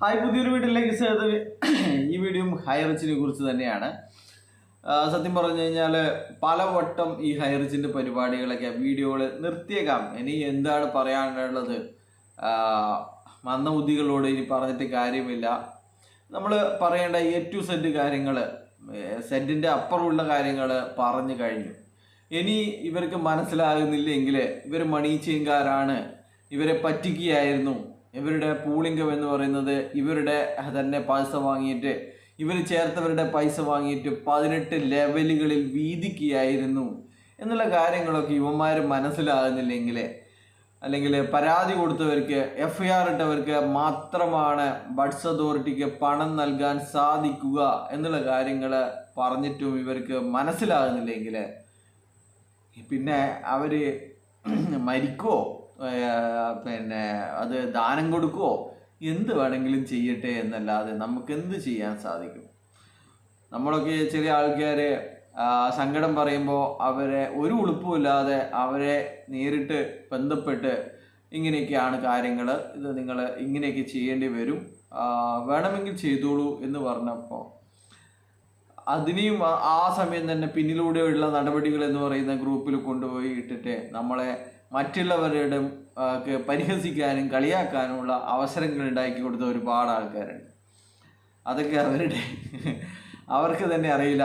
Hi, പുതിയൊരു വീട്ടിലേക്ക് സ്വാഗതം. ഈ വീഡിയോ ഹൈറിച്ചിനെ കുറിച്ച് തന്നെയാണ്. സത്യം പറഞ്ഞു കഴിഞ്ഞാൽ പലവട്ടം ഈ ഹൈറിച്ചിൻ്റെ പരിപാടികളൊക്കെ വീഡിയോകൾ നിർത്തിയേക്കാം. ഇനി എന്താണ് പറയാനുള്ളത്? മന്ദബുദ്ധികളോട് ഇനി പറഞ്ഞിട്ട് കാര്യമില്ല. നമ്മൾ പറയേണ്ട A to Z കാര്യങ്ങൾ, സെറ്റിൻ്റെ അപ്പുറമുള്ള കാര്യങ്ങൾ പറഞ്ഞു കഴിഞ്ഞു. ഇനി ഇവർക്ക് മനസ്സിലാകുന്നില്ലെങ്കിൽ ഇവർ മണി ചെയിൻകാരാണ്, ഇവരെ പറ്റിക്കുകയായിരുന്നു, ഇവരുടെ പൂളിംഗം എന്ന് പറയുന്നത് ഇവരുടെ തന്നെ പൈസ വാങ്ങിയിട്ട്, ഇവർ ചേർത്തവരുടെ പൈസ വാങ്ങിയിട്ട് 18 ലെവലുകളിൽ വീതിക്കുകയായിരുന്നു എന്നുള്ള കാര്യങ്ങളൊക്കെ ഇവന്മാർ മനസ്സിലാകുന്നില്ലെങ്കിൽ, അല്ലെങ്കിൽ പരാതി കൊടുത്തവർക്ക്, FIR ഇട്ടവർക്ക് മാത്രമാണ് ബഡ്സ് അതോറിറ്റിക്ക് പണം നൽകാൻ സാധിക്കുക എന്നുള്ള കാര്യങ്ങൾ പറഞ്ഞിട്ടും ഇവർക്ക് മനസ്സിലാകുന്നില്ലെങ്കിൽ പിന്നെ അവർ മരിക്കുമോ, പിന്നെ അത് ദാനം കൊടുക്കുമോ, എന്ത് വേണമെങ്കിലും ചെയ്യട്ടെ എന്നല്ലാതെ നമുക്ക് എന്ത് ചെയ്യാൻ സാധിക്കും? നമ്മളൊക്കെ ചില ആൾക്കാർ സങ്കടം പറയുമ്പോൾ അവരെ ഒരു ഉളുപ്പുമില്ലാതെ അവരെ നേരിട്ട് ബന്ധപ്പെട്ട് ഇങ്ങനെയൊക്കെയാണ് കാര്യങ്ങൾ, ഇത് നിങ്ങൾ ഇങ്ങനെയൊക്കെ ചെയ്യേണ്ടി വരും, വേണമെങ്കിൽ ചെയ്തോളൂ എന്ന് പറഞ്ഞപ്പോൾ അതിനെയും ആ സമയം തന്നെ പിന്നിലൂടെയുള്ള നടപടികൾ എന്ന് പറയുന്ന ഗ്രൂപ്പിൽ കൊണ്ടുപോയി ഇട്ടിട്ട് നമ്മളെ മറ്റുള്ളവരുടെ പരിഹസിക്കാനും കളിയാക്കാനുമുള്ള അവസരങ്ങൾ ഉണ്ടാക്കി കൊടുത്ത ഒരുപാട് ആൾക്കാരുണ്ട്. അതൊക്കെ അവർക്ക് തന്നെ അറിയില്ല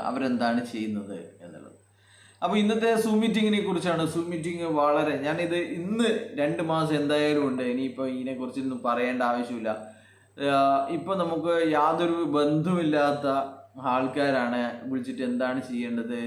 അവരെന്താണ് ചെയ്യുന്നത് എന്നുള്ളത്. അപ്പോൾ ഇന്നത്തെ സൂം മീറ്റിങ്ങിനെ കുറിച്ചാണ്. സൂം മീറ്റിംഗ് വളരെ, ഞാനിത് ഇന്ന് 2 മാസം എന്തായാലും ഉണ്ട്. ഇനിയിപ്പോൾ ഇതിനെക്കുറിച്ചൊന്നും പറയേണ്ട ആവശ്യമില്ല. ഇപ്പോൾ നമുക്ക് യാതൊരു ബന്ധവുമില്ലാത്ത ആൾക്കാരാണ് വിളിച്ചിട്ട് എന്താണ് ചെയ്യേണ്ടത്,